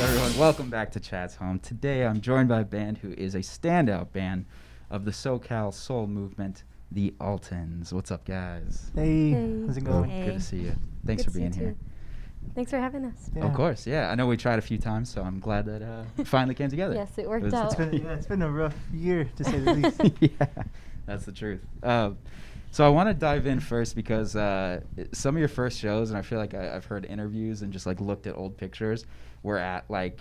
everyone? Welcome back to Chat's Home. Today I'm joined by a band who is a standout band of the SoCal soul movement, the Altons. What's up, guys? Hey, Hey. how's it going? Hey. Good to see you. Thanks Good for to see being you here. too. Thanks for having us. Yeah. Of course, yeah. I know we tried a few times, so I'm glad that we finally came together. Yes, it worked was- out. It's been a rough year, to say the least. Yeah, that's the truth. So I want to dive in first because some of your first shows, and I feel like I've heard interviews and just like looked at old pictures, were at like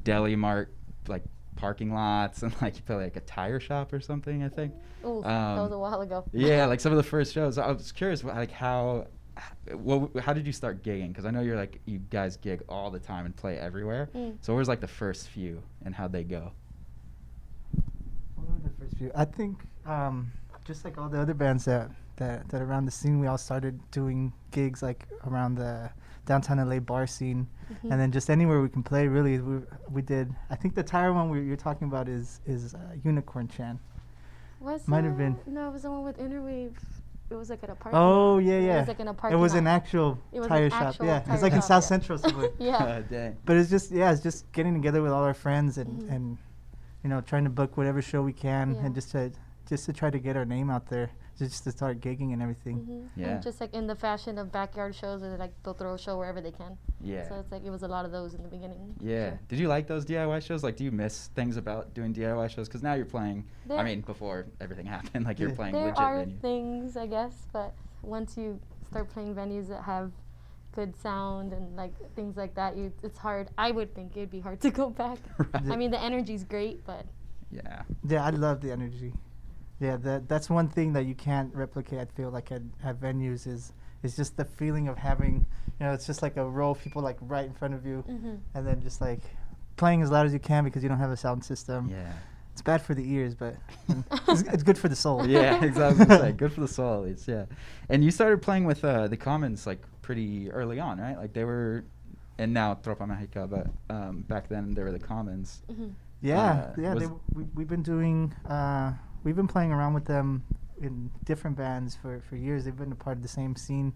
deli mart, like parking lots, and like you play like a tire shop or something, I think. Oh, that was a while ago. Yeah, like some of the first shows. I was curious, like how did you start gigging? Because I know you guys gig all the time and play everywhere. So what was like the first few, and how'd they go? What were the first few? I think just like all the other bands that around the scene, we all started doing gigs like around the downtown LA bar scene, and then just anywhere we can play. Really, we did. I think the tire one you're talking about is Unicorn Chan. Might have been. No, it was the one with Interwave. It was like at a park. Oh yeah, yeah. It was like in a parking It was lot. an actual It was tire an shop. actual Yeah, tire it's like in shop, South yeah. Central somewhere. Yeah. Dang. But it's just getting together with all our friends and trying to book whatever show we can, Yeah. and just to try to get our name out there, just to start gigging and everything. Yeah. And just like in the fashion of backyard shows, or like they'll throw a show wherever they can. Yeah. So it's like it was a lot of those in the beginning. for Yeah. sure. Did you like those DIY shows? Like, do you miss things about doing DIY shows? Because now you're playing. I There- mean, before everything happened, like you're Yeah. playing There legit are venues. things, I guess, but once you start playing venues that have good sound and like things like that, it's hard. I would think it'd be hard to go back. Right. I mean, the energy's great, but Yeah. Yeah, I love the energy. Yeah, that's one thing that you can't replicate. I feel like at venues is just the feeling of having, it's just like a row of people like right in front of you, and then just like playing as loud as you can because you don't have a sound system. Yeah. It's bad for the ears, but it's good for the soul. Yeah, exactly. Good for the soul, at least. Yeah. And you started playing with the Commons like pretty early on, right? Like they were, and now Tropa Mexica, but back then they were the Commons. Yeah, was- we've been doing. We've been playing around with them in different bands for years. They've been a part of the same scene.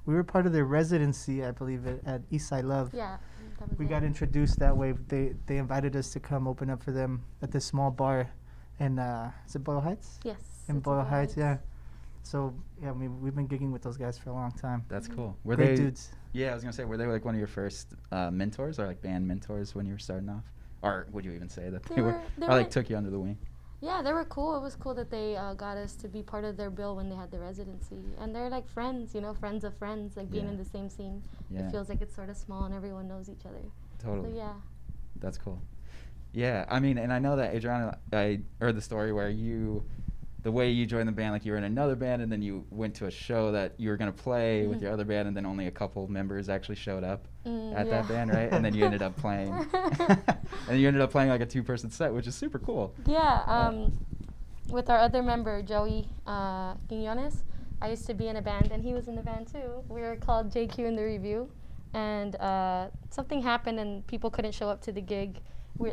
We were part of their residency, I believe, at Eastside Love. yeah. That was We it. got introduced that way. They invited us to come open up for them at this small bar in is it Boyle Heights? Yes. In it's Boyle about Heights, it. yeah. So yeah, we've been gigging with those guys for a long time. That's cool. Were Great they dudes. Yeah, I was gonna say, were they like one of your first mentors or like band mentors when you were starting off? Or would you even say that They they were, were- they or like were- took you under the wing? Yeah, they were cool. It was cool that they got us to be part of their bill when they had the residency. And they're like friends, friends of friends, like being Yeah. in the same scene. Yeah. It feels like it's sort of small and everyone knows each other. Totally. So yeah. That's cool. Yeah, I mean, and I know that Adriana, I heard the story where the way you joined the band, like you were in another band and then you went to a show that you were going to play with your other band and then only a couple members actually showed up at that band, right? And then you ended up playing, and you ended up playing like a 2-person set, which is super cool. Yeah, with our other member, Joey Quiñones, I used to be in a band, and he was in the band too. We were called JQ in the Review, and something happened, and people couldn't show up to the gig.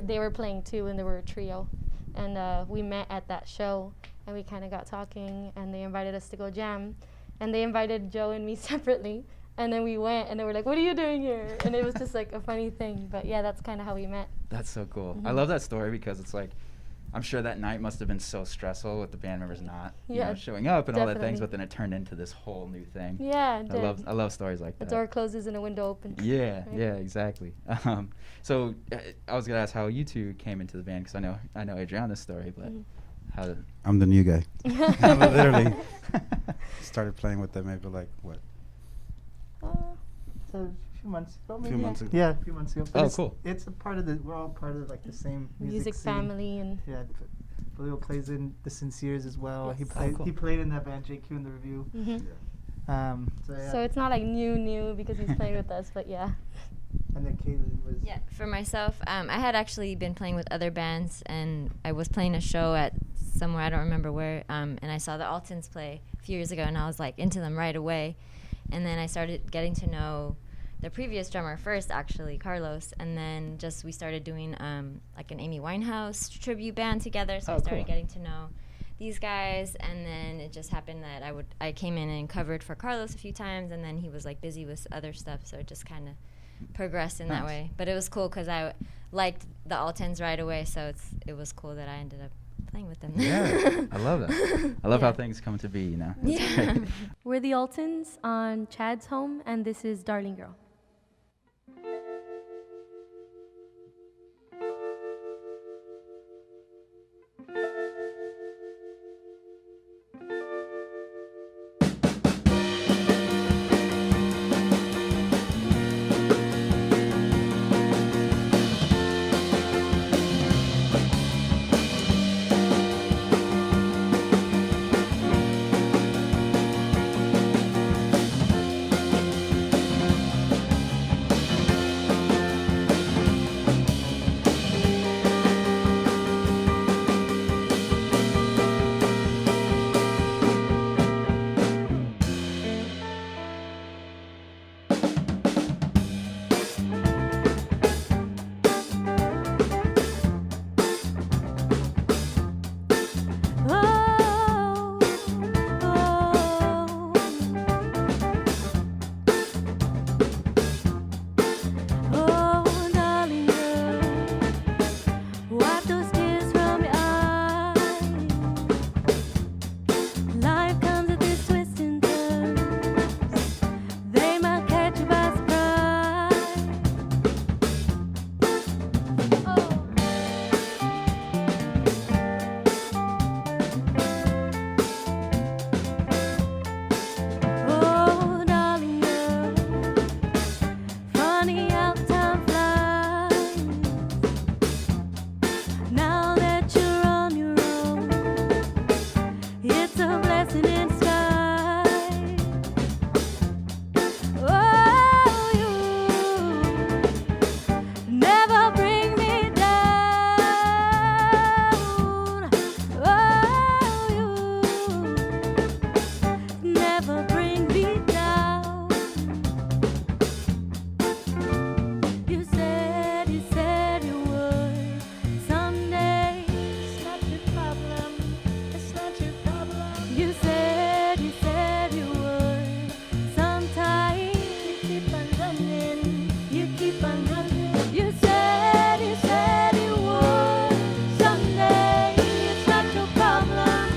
They were playing too, and they were a trio. And we met at that show, and we kind of got talking, and they invited us to go jam. And they invited Joe and me separately, and then we went, and they were like, "What are you doing here?" And it was just like a funny thing. But yeah, that's kind of how we met. That's so cool. I love that story because it's like, I'm sure that night must have been so stressful with the band members not showing up and all that things, definitely. but then it turned into this whole new thing. Yeah, it did. I love stories like The that. door closes and a window opens. Yeah, right? yeah, exactly. So I was gonna ask how you two came into the band because I know Adriana's story, but how did? I'm the new guy. I literally started playing with them maybe like what? So a few months ago. Few maybe? months ago. Yeah, a few months ago. But Oh, it's, cool. It's a part of we're all part of like the same Music scene. family and Yeah, Leo plays in the Sinceres as well. Yes. Cool. He played in that band JQ in the Review. So yeah. so it's not like new because he's playing with us, but yeah. And then Kaylee was. Yeah, for myself, I had actually been playing with other bands, and I was playing a show at somewhere, I don't remember where, and I saw the Altons play a few years ago, and I was like into them right away. And then I started getting to know the previous drummer first, actually, Carlos, and then we started doing like an Amy Winehouse tribute band together, so I started cool. getting to know these guys, and then it just happened that I came in and covered for Carlos a few times, and then he was like busy with other stuff, so it just kind of progressed in that Nice. way. But it was cool because I liked the Altons right away, so it was cool that I ended up playing with them. Yeah, I love that. I love how Yeah. things come to be, you know. It's Yeah. great. We're the Altons on Chad's Home, and this is Darling Girl. Oh, oh, darling girl, wipe those tears from your eyes. Life comes with its twists and turns. They might catch you by surprise. Oh, darling girl, funny how time flies. Now that you're on your own, it's a blessing in disguise. Oh, you never bring me down. Oh, you never bring me down. You said you would someday. It's not your problem. It's not your problem. You said you would sometime. You keep on running. You keep on running. You said you would someday. It's not your problem.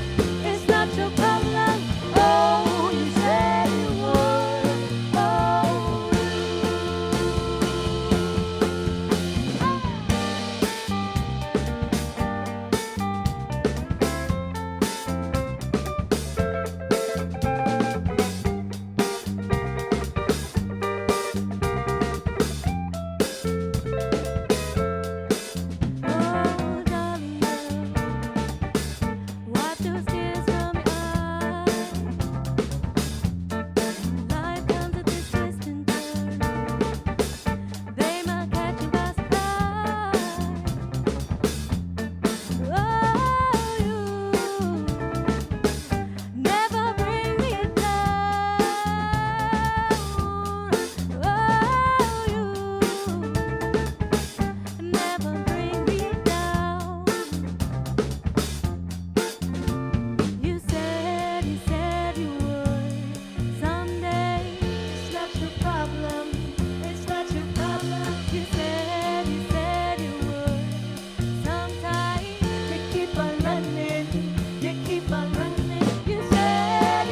It's not your problem. Oh, you said you would. Oh, darling girl, wipe those tears from your eyes. Life comes with its twists and turns. They might catch you by surprise. Oh, you never bring me down. Oh, you never bring me down. You said you would someday. It's not your problem. It's not your problem. You said you would sometime. You keep on running. You keep on running. You said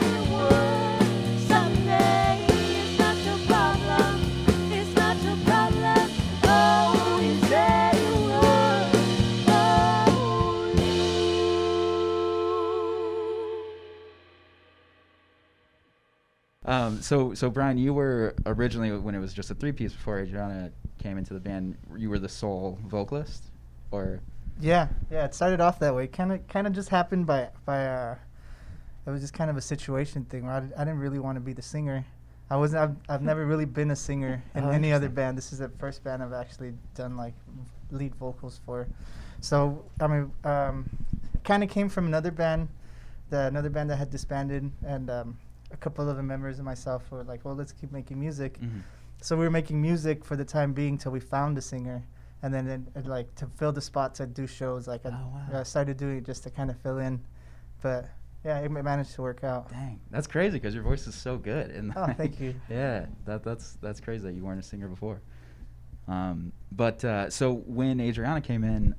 you would someday. It's not your problem. It's not your problem. Oh, you said you would. So Brian, you were originally, when it was just a three-piece before Adriana came into the band, you were the sole vocalist, or? Yeah, it started off that way. Kind of just happened by it was just kind of a situation thing where I didn't really want to be the singer. I've never really been a singer in Oh, any other interesting. band. This is the first band I've actually done like lead vocals for. So I mean, kind of came from another band that had disbanded, and a couple of the members and myself were like, well, let's keep making music. Mhm. So we were making music for the time being till we found a singer, and then like to fill the spots, I'd do shows. Like I Oh, wow. started doing it just to kind of fill in, but Yeah, it managed to work out. Dang, that's crazy because your voice is so good. And Oh, thank you. Yeah, that's crazy that you weren't a singer before. But so when Adriana came in,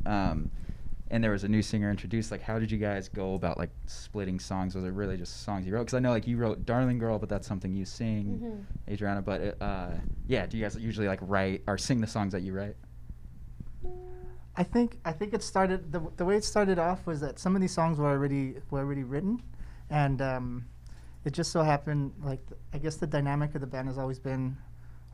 and there was a new singer introduced, like how did you guys go about like splitting songs? Was it really just songs you wrote? Because I know like you wrote "Darling Girl," but that's something you sing, Adriana. But yeah, do you guys usually like write or sing the songs that you write? I think it started the way it started off was that some of these songs were already written, and it just so happened like I guess the dynamic of the band has always been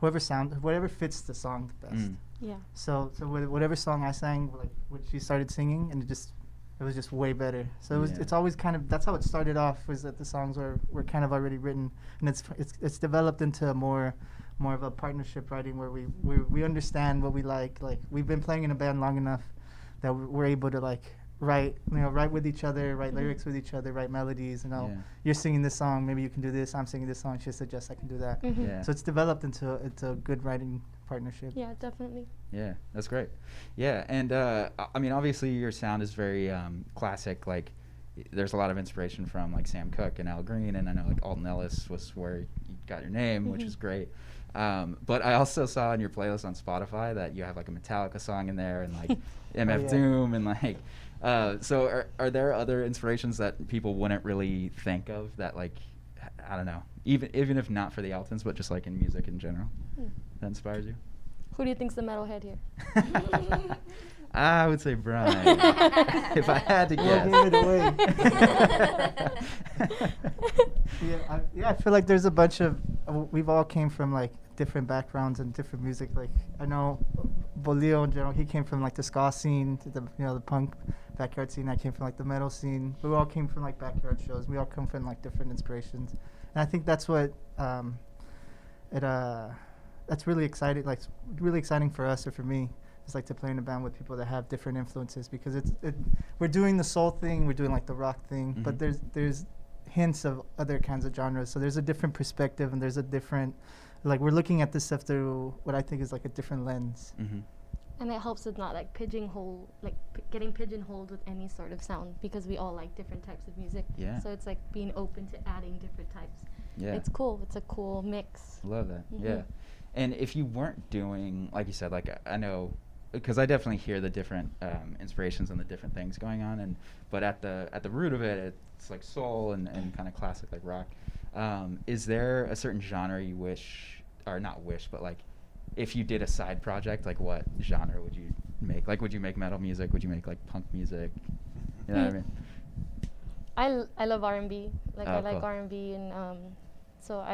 whatever fits the song the best. Yeah. So whatever song I sang, like when she started singing, and it was just way better. So it's always kind of, that's how it started off, was that the songs were kind of already written, and it's developed into more of a partnership writing where we understand what we like. Like we've been playing in a band long enough that we're able to like write with each other, write lyrics with each other, write melodies. You're singing this song, maybe you can do this. I'm singing this song, she suggests I can do that. Yeah. So it's developed into a good writing partnership. Yeah, definitely. Yeah, that's great. Yeah, and I mean, obviously your sound is very classic. Like, there's a lot of inspiration from like Sam Cooke and Al Green, and I know like Alton Ellis was where you got your name, which is great. But I also saw on your playlist on Spotify that you have like a Metallica song in there, and like MF Doom, and like. So are there other inspirations that people wouldn't really think of that like, I don't know, even if not for the Altons, but just like in music in general, that inspires you? Who do you think's the metalhead here? I would say Brian. If I had to guess. I feel like there's a bunch of, we've all came from like different backgrounds and different music. Like I know Bolillo in general, he came from like the ska scene, to the punk backyard scene. I came from like the metal scene. We all came from like backyard shows. We all come from like different inspirations, and I think that's what that's really exciting. Like really exciting for us or for me. It's like to play in a band with people that have different influences, because we're doing the soul thing, we're doing like the rock thing, but there's hints of other kinds of genres. So there's a different perspective, and there's a different, like we're looking at this stuff through what I think is like a different lens. And it helps with not like getting pigeonholed with any sort of sound, because we all like different types of music. Yeah. So it's like being open to adding different types. Yeah. It's cool. It's a cool mix. Love that. Yeah. And if you weren't doing, like you said, like I know, because I definitely hear the different inspirations and the different things going on, but at the root of it, it's like soul and kind of classic like rock. Is there a certain genre you wish, or not wish, but like if you did a side project, like what genre would you make? Like would you make metal music? Would you make like punk music? You know what I mean? I love R&B. Like I like cool. R&B, and so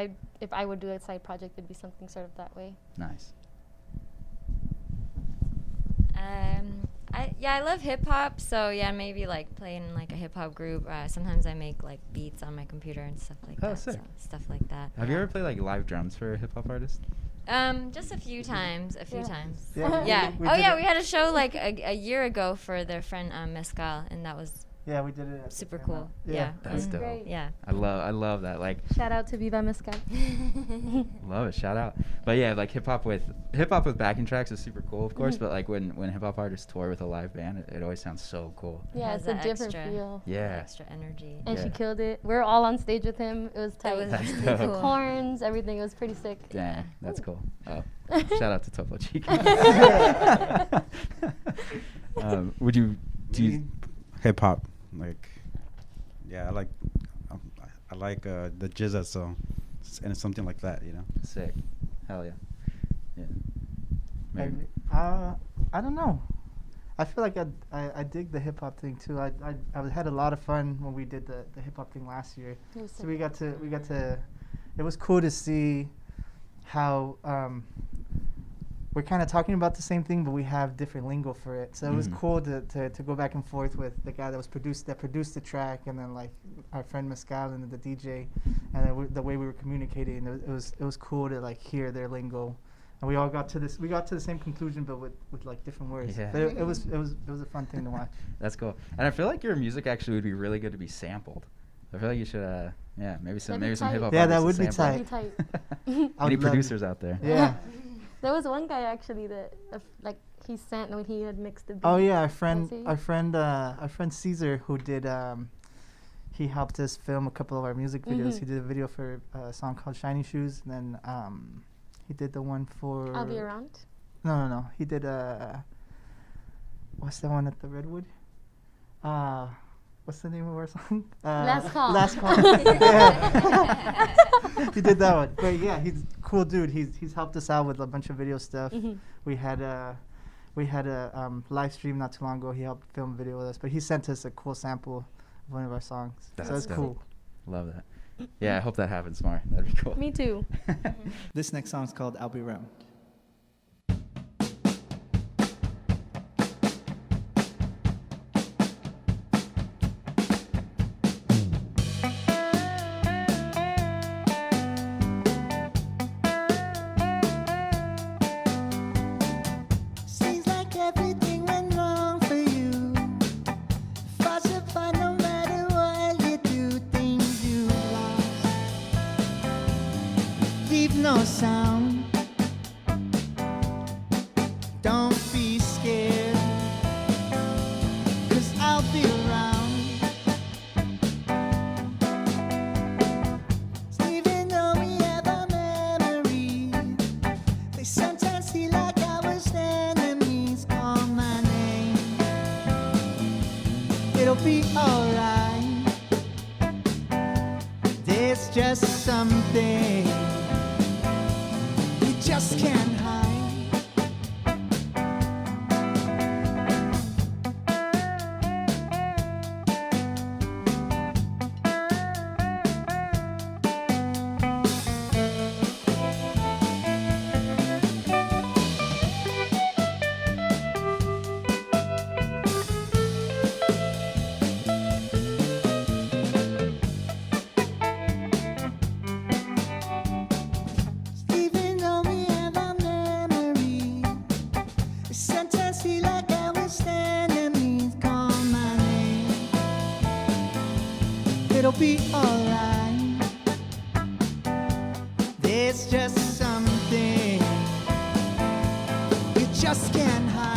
if I would do a side project, it'd be something sort of that way. Nice. I love hip hop, so yeah, maybe like playing like a hip hop group. Sometimes I make like beats on my computer and stuff like that. Sick. So stuff like that. Have you ever played like live drums for a hip hop artist? Just a few times. Yeah. Yeah. We We had a show like a year ago for their friend Mescal, and that was Yeah, we did it. super cool. Yeah. That's dope. Great. Yeah. I love that. Like Shout out to Viva Mezcal. love it, shout out. But yeah, like hip hop with backing tracks is super cool, of course. But like when hip hop artists tour with a live band, it always sounds so cool. Yeah, Has it's a that different extra- feel. Yeah. Extra energy. And Yeah. she killed it. We're all on stage with him. It was tight. was That's really dope. cool. Horns, everything. It was pretty sick. Damn, that's cool. Oh, shout out to Topo Chico. Would you do you, Hip hop, like, yeah, I like the Jizza song, and it's something like that, you know. sick? Hell yeah. Yeah. Maybe. I don't know. I feel like I dig the hip hop thing too. I had a lot of fun when we did the hip hop thing last year. It was So sick. we got to. It was cool to see how we're kind of talking about the same thing, but we have different lingo for it. So it was cool to go back and forth with the guy that produced the track, and then like our friend Mescal and the DJ, and then the way we were communicating. It was cool to like hear their lingo, and we all got to the same conclusion, but with like different words. Yeah. But it was a fun thing to watch. That's cool. And I feel like your music actually would be really good to be sampled. I feel like you should, maybe some That'd be tight. hip hop. Yeah, that artists would to be sample. That'd tight. be tight. I would Any love it. producers out there? Yeah. There was one guy actually that like he sent when he had mixed the beat. Oh yeah, our Was friend he? Caesar, who did he helped us film a couple of our music videos. Mhm. He did a video for a song called Shiny Shoes, and then he did the one for. I'll be around. No. He did what's that one at the Redwood? What's the name of our song? Last Call. Last Call. Yeah. He did that one. But yeah, he's a cool dude. He's helped us out with a bunch of video stuff. Mhm. We had a live stream not too long ago. He helped film a video with us, but he sent us a cool sample of one of our songs. So That's it's dope. cool. Love that. Yeah, I hope that happens more. That'd be cool. Me too. This next song is called I'll Be Around. Seems like everything went wrong for you. Falsify no matter what you do, things you lost. Leave no sound. Don't be scared, 'cause I'll be around. Even though we have our memories, they sometimes feel like our enemies. Call my name, it'll be alright. There's just something you just can't hide. Even though we have our memories, they sometimes feel like our enemies. Call my name, it'll be alright. There's just something you just can't hide.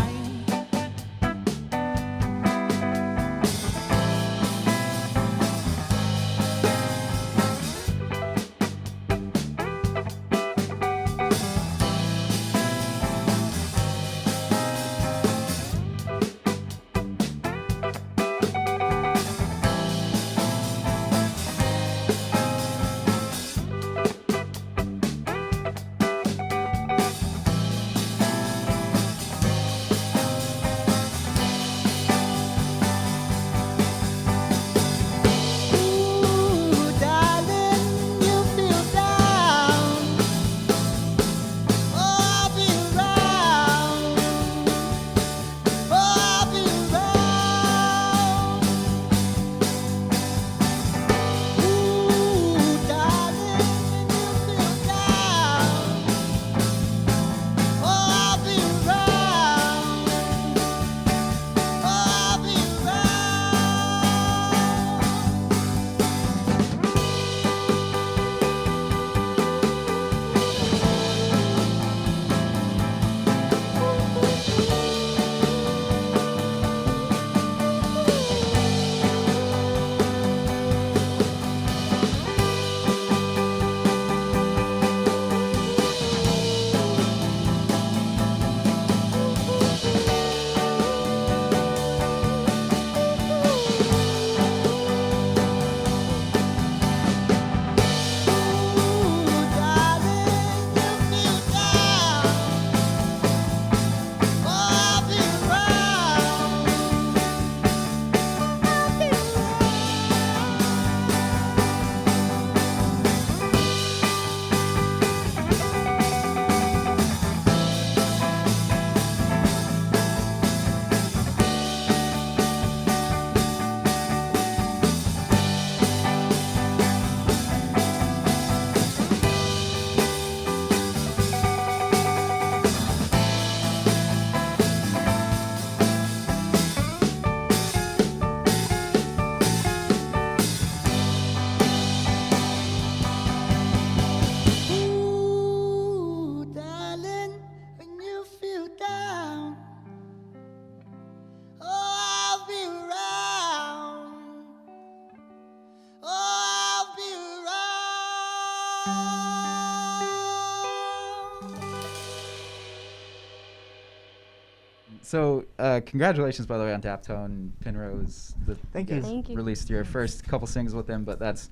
So, congratulations, by the way, on Daptone, Penrose. Thank you you. guys Thank you. Released your first couple singles with them, but that's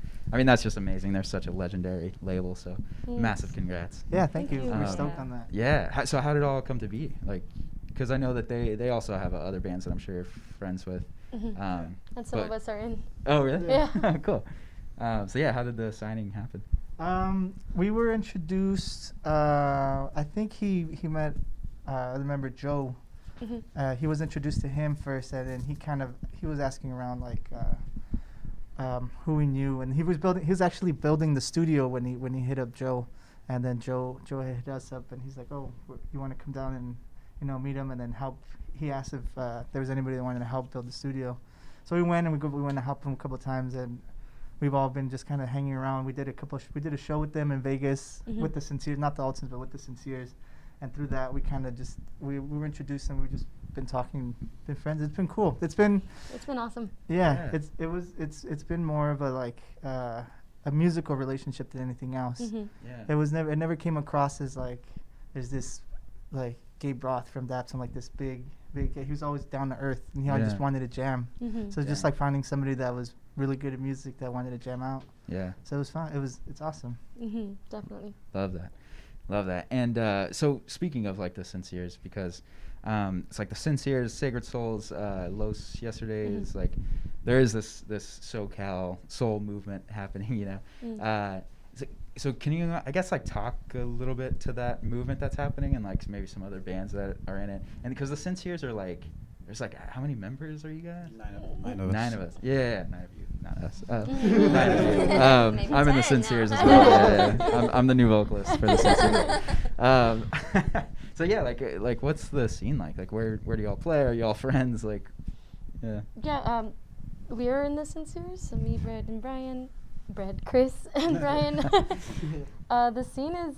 just amazing. They're such a legendary label, so Thanks. massive congrats. Yeah, thank Thank you. you. We're Um, stoked on that. Yeah. So how did it all come to be? Like, because I know that they also have other bands that I'm sure you're friends with. Mhm. And some of but- us are in. Oh, really? Yeah. Cool. So yeah, how did the signing happen? We were introduced. I think he met. I remember Joe. Mhm. He was introduced to him first, and then he was asking around like who he knew, and he was actually building the studio when he hit up Joe, and then Joe hit us up, and he's like, oh, you want to come down and meet him and then help. He asked if there was anybody that wanted to help build the studio, so we went and we went to help him a couple of times, and we've all been just kind of hanging around. We did a show with them in Vegas Mhm. with the Sinceres, not the Altons, but with the Sinceres. And through that, we kind of just we were introduced and we've just been talking, been friends. It's been cool. It's been awesome. yeah. Yeah. It's been more of a like a musical relationship than anything else. Mhm. Yeah. It never came across as like there's this like Gabe Roth from Daptone, like this big. He was always down to earth and he always just Yeah. wanted to jam. Mhm. So it's just Yeah. like finding somebody that was really good at music that wanted to jam out. Yeah. So it was fun. It's awesome. Mhm. Definitely. Love that. And so speaking of like the Sinceres, because it's like the Sinceres, Sacred Souls, Los Yesterdays, Mhm. like there is this SoCal soul movement happening, Mm. So can you, I guess, like talk a little bit to that movement that's happening and like maybe some other bands that are in it? And because the Sinceres are like, there's like, how many members are you guys? 9 of us. 9 of us. Yeah, 9 of you, not us. 9 Mhm. of you. Maybe I'm in the 10 now. Sinceres as well. Yeah. I'm the new vocalist for the Sinceres. So yeah, like what's the scene like? Like where do y'all play? Are y'all friends? Like, yeah. Yeah. We're in the Sinceres. So me, Chris, and Brian. The scene is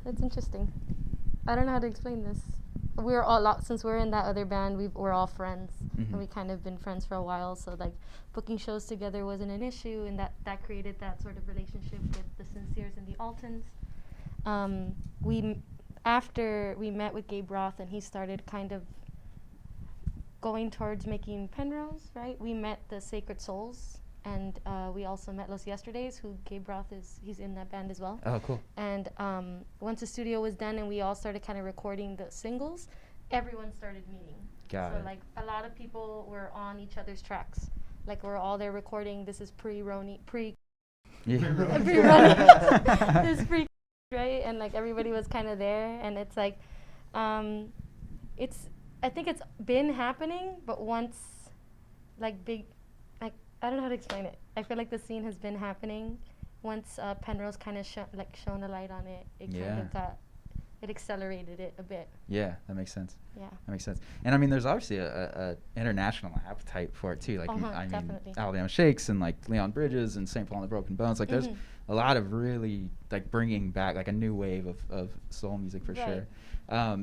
it's interesting. I don't know how to explain this. We're all since we're in that other band, we're all friends, Mhm. and we kind of been friends for a while. So like booking shows together wasn't an issue, and that created that sort of relationship with the Sinceres and the Altons. After we met with Gabe Roth, and he started kind of going towards making Penrose, right? We met the Sacred Souls, and we also met Los Yesterdays, who Gabe Roth he's in that band as well. Oh, cool. And once the studio was done and we all started kind of recording the singles, everyone started meeting. Got so it. like a lot of people were on each other's tracks. Like we're all there recording. This is pre-Ronnie. Yeah. This is pre, right? And like everybody was kind of there, and it's like, I think it's been happening, but once, like big, like I don't know how to explain it. I feel like the scene has been happening. Once Penrose kind of shone a light on it, it kind of it accelerated it a bit. Yeah, that makes sense. Yeah. That makes sense. And I mean, there's obviously a international appetite for it too. Like, I mean, definitely. Alabama Shakes and like Leon Bridges and St. Paul and the Broken Bones. Like, there's Mhm. a lot of really like bringing back like a new wave of soul music for sure.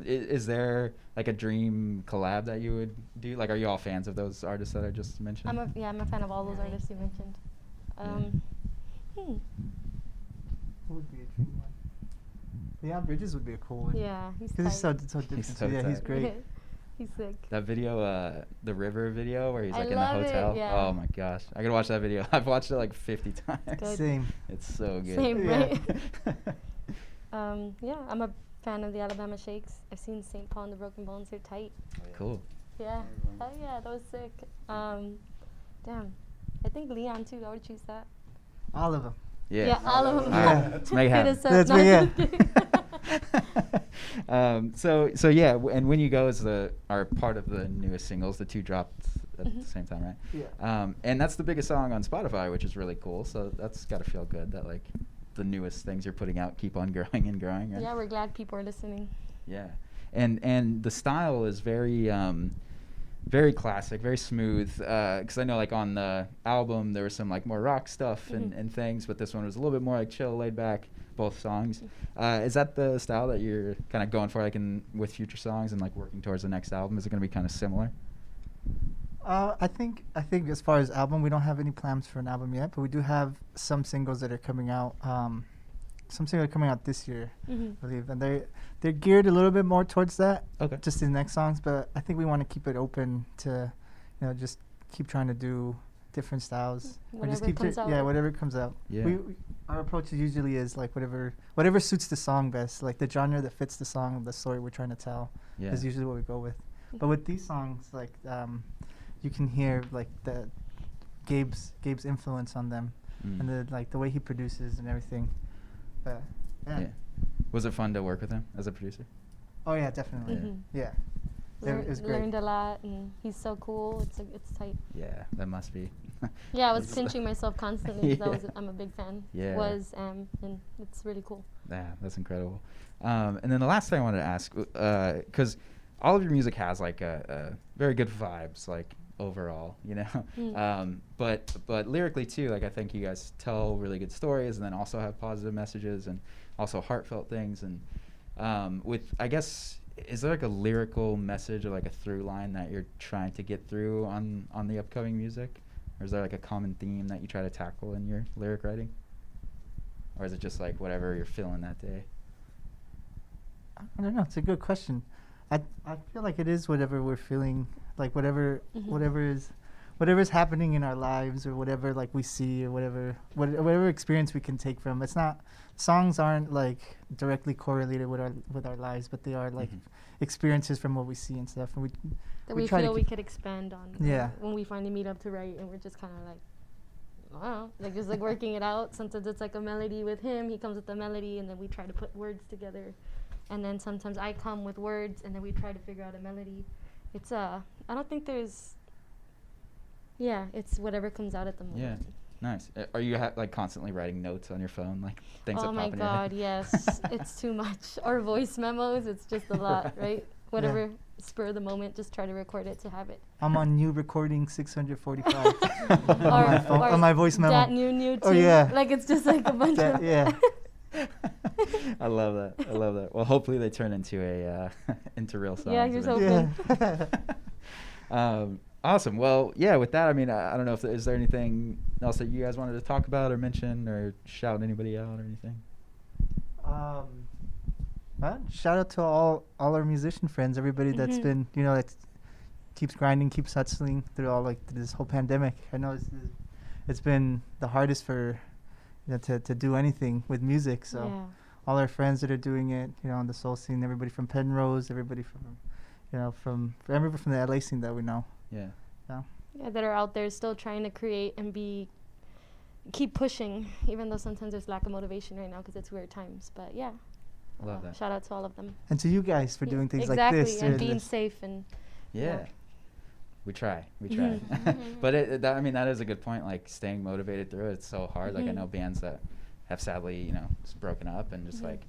Is there like a dream collab that you would do? Like, are you all fans of those artists that I just mentioned? I'm a fan of all those artists you mentioned. Who would be a dream one? Yeah, Bridges would be a cool one. Yeah, he's Because he's tight. so different. so yeah, he's tight. great. He's sick. That video, the River video, where he's I like in the love it, hotel. yeah. Oh my gosh, I could watch that video. I've watched it like 50 times. Good. Same. It's so good. Same, Yeah. right? Yeah, I'm a fan of the Alabama Shakes. I've seen St. Paul and the Broken Bones. They're tight. Cool. Yeah. Oh yeah, that was sick. Damn. I think Leon too. I would choose that. All of them. Yeah. all of them. Yeah. Let's make it Hit happen. us up. Let's No, make I'm it. just kidding. So yeah, and When You Go are part of the newest singles. The two dropped at Mhm. the same time, right? Yeah. And that's the biggest song on Spotify, which is really cool. So that's got to feel good that like the newest things you're putting out keep on growing and growing. Right? Yeah, we're glad people are listening. Yeah, and the style is very very classic, very smooth. Because I know like on the album there was some like more rock stuff Mhm. and things, but this one was a little bit more like chill, laid back. Both songs. Is that the style that you're kind of going for, like with future songs and like working towards the next album? Is it going to be kind of similar? I think as far as album, we don't have any plans for an album yet, but we do have some singles that are coming out. Some singles are coming out this year, Mhm. I believe, and they're geared a little bit more towards that. Okay. Just the next songs, but I think we want to keep it open to, just keep trying to do different styles. Or just Whatever keep comes out. Yeah, whatever comes out. Yeah. Our approach usually is like whatever suits the song best, like the genre that fits the song, the story we're trying to tell, Yeah. is usually what we go with. But with these songs, like you can hear like the Gabe's influence on them, Mm. and the way he produces and everything. But yeah. Yeah. Was it fun to work with him as a producer? Oh yeah, definitely. Mhm. Yeah. It's great. Learned a lot, and he's so cool. It's tight. Yeah, that must be. Yeah, I was It's- pinching myself constantly because Yeah. I'm a big fan. Yeah. And it's really cool. Yeah, that's incredible. And then the last thing I wanted to ask, because all of your music has like a very good vibes, like overall, Mm. but lyrically too, like I think you guys tell really good stories, and then also have positive messages and also heartfelt things. And with, I guess, is there like a lyrical message or like a through line that you're trying to get through on the upcoming music, or is there like a common theme that you try to tackle in your lyric writing, or is it just like whatever you're feeling that day? I don't know. It's a good question. I feel like it is whatever we're feeling, like whatever Mhm. whatever's happening in our lives, or whatever like we see, or whatever experience we can take from. It's not, songs aren't like directly correlated with our lives, but they are like Mhm. experiences from what we see and stuff. And That we we try to feel we keep- could expand on. Yeah. When we finally meet up to write, and we're just kind of like, I don't know, like just like working it out. Sometimes it's like a melody with him. He comes with the melody, and then we try to put words together. And then sometimes I come with words, and then we try to figure out a melody. It's I don't think there's. Yeah, it's whatever comes out at the moment. Yeah. Nice. Are you like constantly writing notes on your phone, like things that Oh pop my in your head? God, yes. It's too much. Or voice memos, it's just a lot, right? Whatever spur of the moment, just try to record it to have it. I'm on new recording 645 Or on my voice memo. That new too. Oh, yeah. Like it's just like a bunch That- of. yeah. I love that. Well, hopefully they turn into into real songs. Yeah, here's eventually. Yeah. Awesome. Well, yeah. With that, I mean, I don't know if is there anything else that you guys wanted to talk about or mention or shout anybody out or anything. Well, shout out to all our musician friends, everybody that's Mhm. been, that keeps grinding, keeps hustling through all like this whole pandemic. I know it's been the hardest for to do anything with music. So Yeah. all our friends that are doing it, on the soul scene, everybody from Penrose, everybody from everybody from the LA scene that we know. Yeah. Yeah, that are out there still trying to create and keep pushing, even though sometimes there's lack of motivation right now because it's weird times. But yeah. Love that. Shout out to all of them. And to you guys for Yeah, doing things exactly, like this. and or being this. safe and. Yeah. Yeah. We try. Mhm. But I mean, that is a good point. Like staying motivated through it. It's so hard. Like I Mhm. know bands that have sadly, just broken up and just Mhm. like.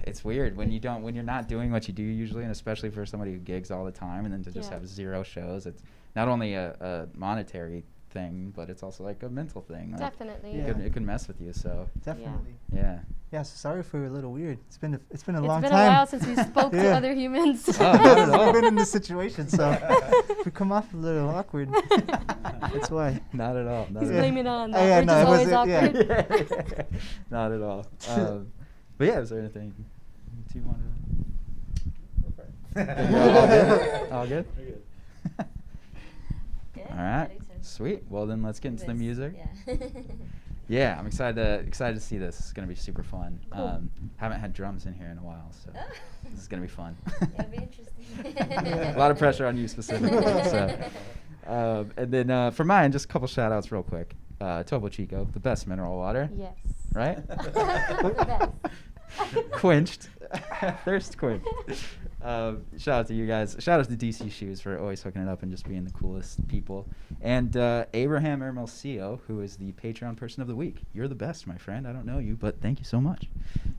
It's weird when you're not doing what you do usually, and especially for somebody who gigs all the time, and then to just Yeah. have 0 shows. It's not only a monetary thing, but it's also like a mental thing. Like, Definitely. Yeah. it can mess with you. So Definitely. yeah. Yeah. So sorry if we were a little weird. It's been a It's long been time. a while since we spoke to Yeah. other humans. Oh, not at all. We've been in this situation, so if we come off a little awkward, that's why. Not at all. Not He's at all. blaming it on Oh, that. yeah, We're no, just it always wasn't- yeah. awkward. Not at all. But yeah, is there anything you want to? All good. All right. Sweet. Well, then let's get into the music. Yeah. Yeah, I'm excited to see this. It's gonna be super fun. Cool. Haven't had drums in here in a while, so Oh. this is gonna be fun. It'll be interesting. A lot of pressure on you specifically. So, and then for mine, just a couple shout outs real quick. Topo Chico, the best mineral water. Yes. Right? The best. Quenched. Thirst quenched. Shout out to you guys. Shout out to DC Shoes for always hooking it up and just being the coolest people. And Abraham Ermelcio, who is the Patreon person of the week. You're the best, my friend. I don't know you, but thank you so much.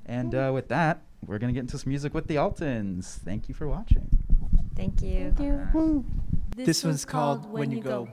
And with that, we're going to get into some music with the Altons. Thank you for watching. Thank you. Thank you. All right. This one's called When You Go.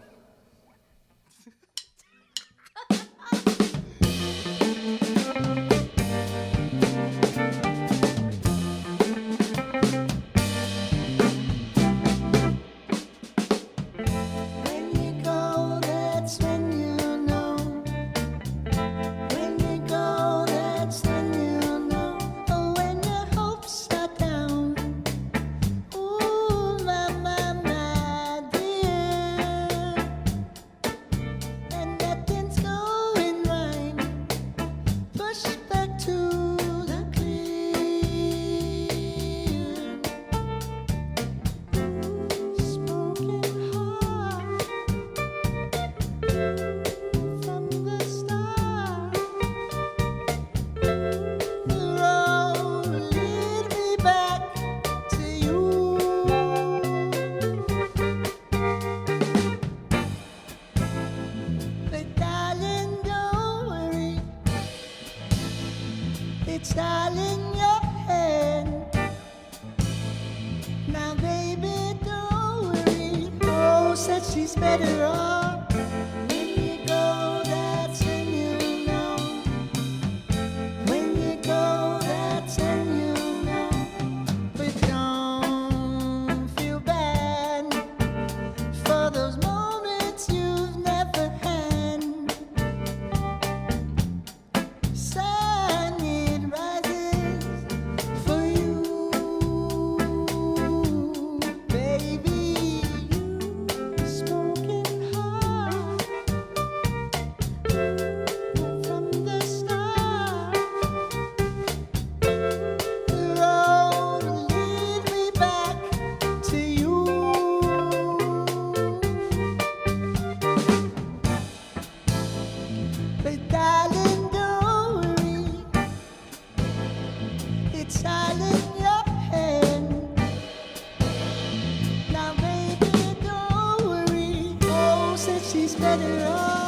It's all in your hand. Now, baby, don't worry. Oh, said she's better off. When you go, that's when you know. When you go, that's when you know. But don't feel bad for those moments you've never had. Sun, it rises for you, baby. You smoking hot from the start. The road will lead me back to you. But darling, don't worry. It's all in your hand. Now, baby, don't worry. Oh, said she's better off.